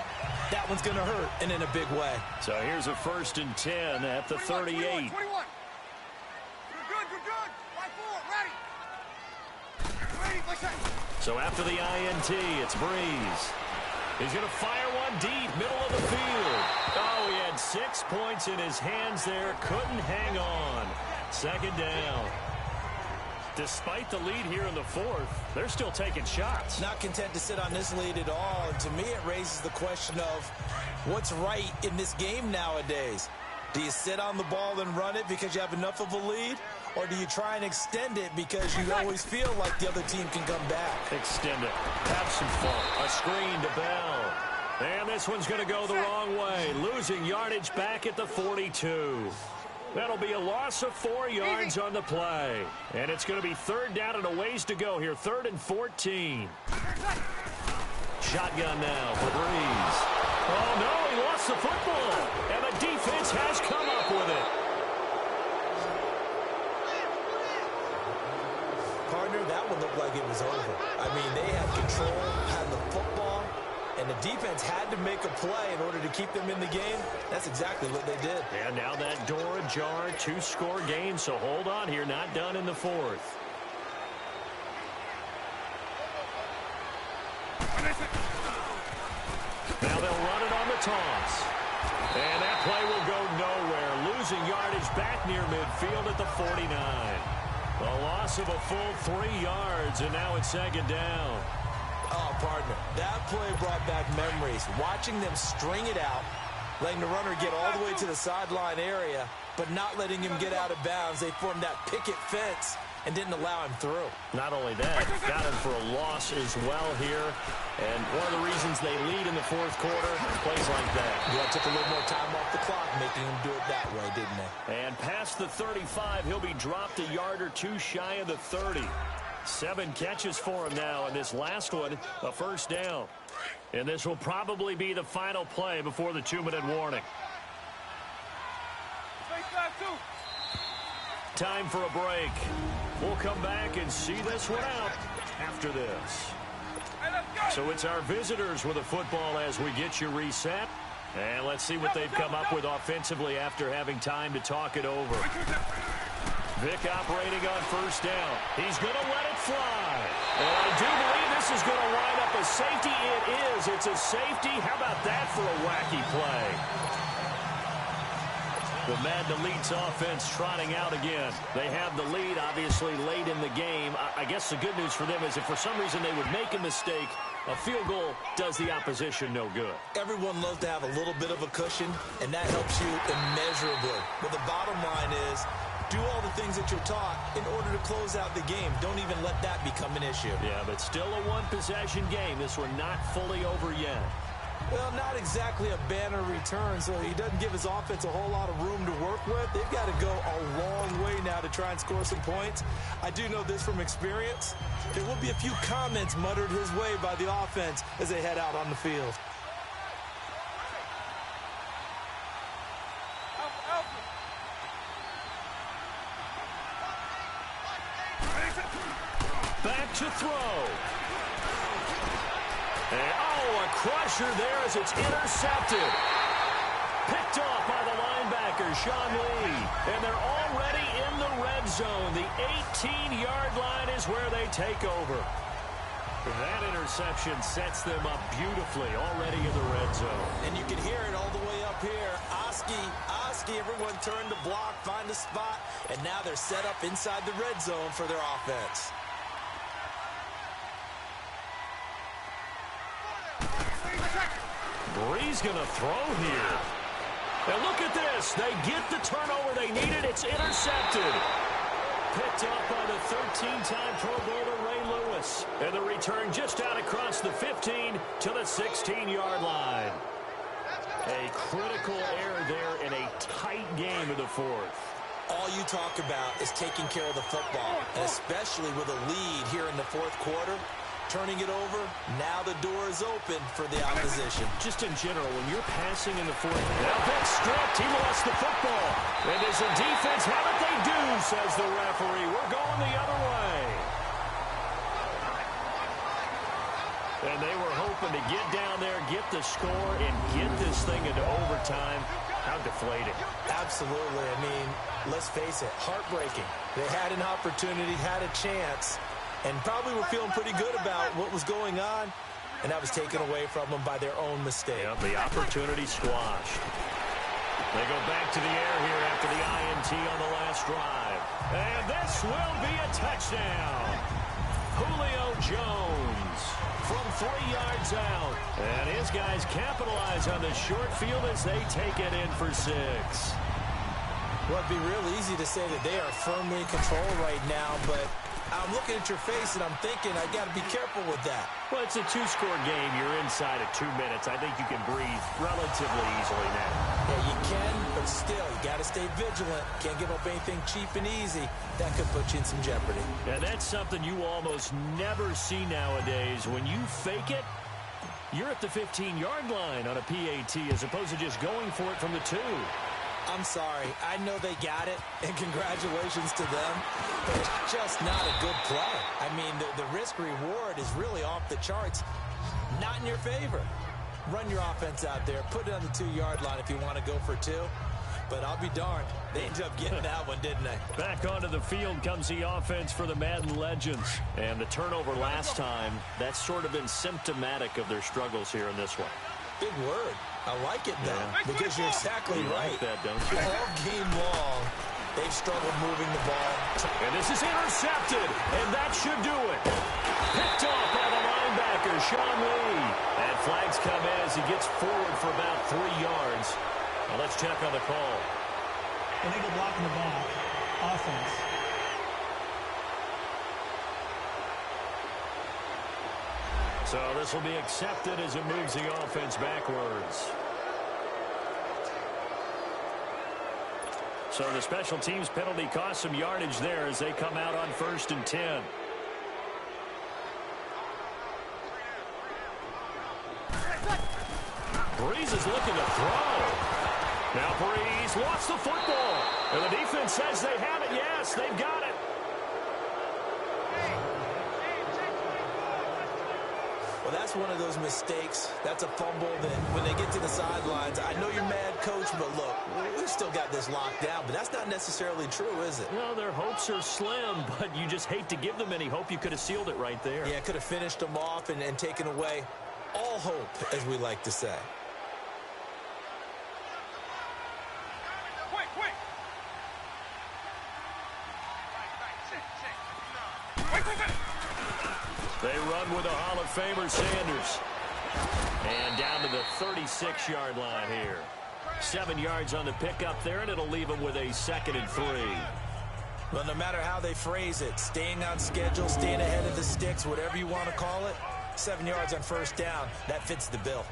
that one's going to hurt, and in a big way. So here's a 1st and 10 at the 38. 21. You're good. 5-4, ready. So after the INT, it's Breeze. He's going to fire one deep, middle of the field. Oh, he had 6 points in his hands there. Couldn't hang on. 2nd down. Despite the lead here in the 4th, they're still taking shots. Not content to sit on this lead at all. And to me, it raises the question of what's right in this game nowadays. Do you sit on the ball and run it because you have enough of a lead? Or do you try and extend it because you always feel like the other team can come back? Extend it. Have some fun. A screen to Bell. And this one's going to go the wrong way. Losing yardage back at the 42. That'll be a loss of 4 yards on the play. And it's going to be third down and a ways to go here. 3rd and 14. Shotgun now for Breeze. Oh, no, he lost the football. And the defense has come up with it. Partner, that one looked like it was over. I mean, they had control, had the football, and the defense had to make a play in order to keep them in the game. That's exactly what they did. And now that door ajar, 2-score game, so hold on here, not done in the 4th. Now they'll run it on the toss. And that play will go nowhere, losing yardage back near midfield at the 49. A loss of a full 3 yards, and now it's 2nd down. Oh, partner, that play brought back memories. Watching them string it out, letting the runner get all the way to the sideline area, but not letting him get out of bounds. They formed that picket fence and didn't allow him through. Not only that, got him for a loss as well here. And one of the reasons they lead in the 4th quarter, plays like that. Yeah, took a little more time off the clock, making him do it that way, didn't they? And past the 35, he'll be dropped a yard or 2 shy of the 30. 7 catches for him now, and this last one, a 1st down. And this will probably be the final play before the 2-minute warning. Time for a break. We'll come back and see this one out after this. So it's our visitors with a football as we get you reset. And let's see what they've come up with offensively after having time to talk it over. Vic operating on 1st down. He's going to let it fly. And I do believe this is going to wind up a safety. It is. It's a safety. How about that for a wacky play? The Madden Elite's offense trotting out again. They have the lead, obviously, late in the game. I guess the good news for them is if for some reason they would make a mistake, a field goal does the opposition no good. Everyone loves to have a little bit of a cushion, and that helps you immeasurably. But the bottom line is, do all the things that you're taught in order to close out the game. Don't even let that become an issue. Yeah, but still a one-possession game. This one not fully over yet. Well, not exactly a banner return, so he doesn't give his offense a whole lot of room to work with. They've got to go a long way now to try and score some points. I do know this from experience. There will be a few comments muttered his way by the offense as they head out on the field. Back to throw. And, a crusher there as it's intercepted. Picked off by the linebacker, Sean Lee. And they're already in the red zone. The 18-yard line is where they take over. That interception sets them up beautifully already in the red zone. And you can hear it all the way up here. Oski, everyone turned to block, find a spot, and now they're set up inside the red zone for their offense. Breeze going to throw here. And look at this. They get the turnover they needed. It's intercepted. Picked up by the 13-time Pro Bowler Ray Lewis. And the return just out across the 15 to the 16-yard line. A critical error there in a tight game in the 4th. All you talk about is taking care of the football, and especially with a lead here in the 4th quarter. Turning it over, now the door is open for the opposition. Just in general, when you're passing in the 4th, now Vic stripped, he lost the football. And does the defense have it? They do, says the referee. We're going the other way. And they were hoping to get down there, get the score, and get this thing into overtime. How deflating. Absolutely. I mean, let's face it, heartbreaking. They had an opportunity, had a chance, and probably were feeling pretty good about what was going on, and that was taken away from them by their own mistake. Yep, the opportunity squashed. They go back to the air here after the INT on the last drive. And this will be a touchdown. Julio Jones from 3 yards out. And his guys capitalize on the short field as they take it in for 6. Well, it'd be real easy to say that they are firmly in control right now, but I'm looking at your face and I'm thinking I got to be careful with that. Well, it's a two-score game. You're inside of 2 minutes. I think you can breathe relatively easily now. Yeah, you can, but still, you got to stay vigilant. Can't give up anything cheap and easy. That could put you in some jeopardy. And that's something you almost never see nowadays. When you fake it, you're at the 15-yard line on a PAT as opposed to just going for it from the 2. I'm sorry. I know they got it, and congratulations to them, but it's just not a good play. I mean, the risk-reward is really off the charts. Not in your favor. Run your offense out there. Put it on the 2-yard line if you want to go for 2. But I'll be darned. They ended up getting that one, didn't they? Back onto the field comes the offense for the Madden legends. And the turnover last time, that's sort of been symptomatic of their struggles here in this one. Big word. I like it, though, because you're exactly right. Like that, don't you? All game long, they've struggled moving the ball. And this is intercepted, and that should do it. Picked off by the linebacker, Sean Lee. And flags come in as he gets forward for about 3 yards. Now let's check on the call. Illegal block in the back. Offense. So this will be accepted as it moves the offense backwards. So the special teams penalty cost some yardage there as they come out on 1st and 10. Breeze is looking to throw. Now Breeze lost the football. And the defense says they have it. Yes, they've got it. Well, that's one of those mistakes. That's a fumble that when they get to the sidelines, I know you're mad, Coach, but look, we've still got this locked down. But that's not necessarily true, is it? Well, their hopes are slim, but you just hate to give them any hope. You could have sealed it right there. Yeah, could have finished them off and taken away all hope, as we like to say. They run with a Hall of Famer, Sanders. And down to the 36-yard line here. 7 yards on the pickup there, and it'll leave them with a 2nd and 3. Well, no matter how they phrase it, staying on schedule, staying ahead of the sticks, whatever you want to call it, 7 yards on 1st down, that fits the bill.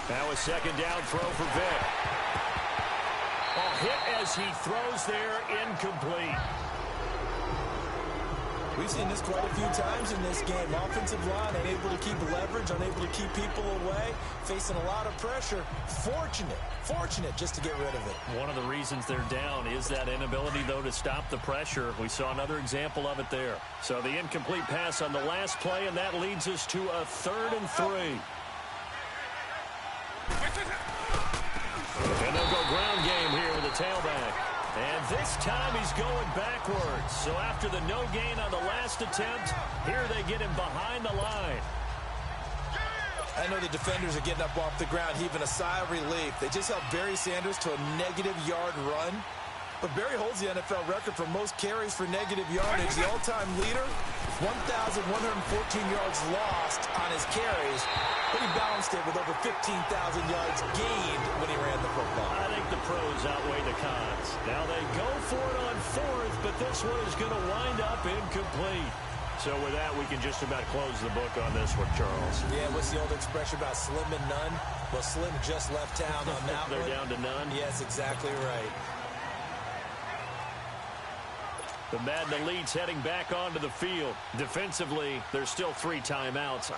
Now a 2nd down throw for Vic. A hit as he throws there, incomplete. We've seen this quite a few times in this game. Offensive line unable to keep leverage, unable to keep people away, facing a lot of pressure. Fortunate just to get rid of it. One of the reasons they're down is that inability, though, to stop the pressure. We saw another example of it there. So the incomplete pass on the last play, and that leads us to a 3rd and 3. And they'll go ground game here with the tailback. And this time he's going backwards. So after the no gain on the last attempt, here they get him behind the line. I know the defenders are getting up off the ground, heaving a sigh of relief. They just held Barry Sanders to a -yard run. But Barry holds the NFL record for most carries for negative yardage. The all-time leader, 1,114 yards lost on his carries. But he balanced it with over 15,000 yards gained when he ran the football. I think the pros outweigh the cons. Now they go for it on 4th, but this one is going to wind up incomplete. So with that, we can just about close the book on this one, Charles. Yeah, what's the old expression about slim and none? Well, Slim just left town on that They're one. down to none? Yes, exactly right. The Madden elites heading back onto the field. Defensively, there's still 3 timeouts.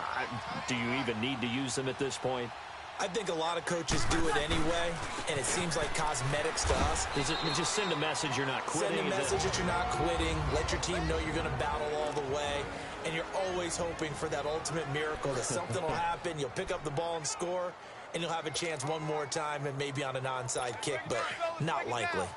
Do you even need to use them at this point? I think a lot of coaches do it anyway, and it seems like cosmetics to us. Is it just send a message you're not quitting? Send a message that you're not quitting. Let your team know you're going to battle all the way, and you're always hoping for that ultimate miracle that something will happen, you'll pick up the ball and score, and you'll have a chance one more time and maybe on an onside kick, but not likely.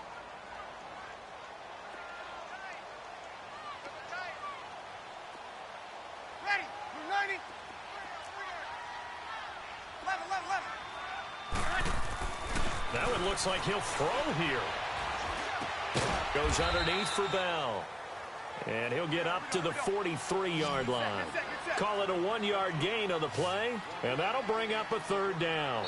Now it looks like he'll throw here. Goes underneath for Bell. And he'll get up to the 43-yard line. Call it a 1-yard gain on the play, and that'll bring up a third down.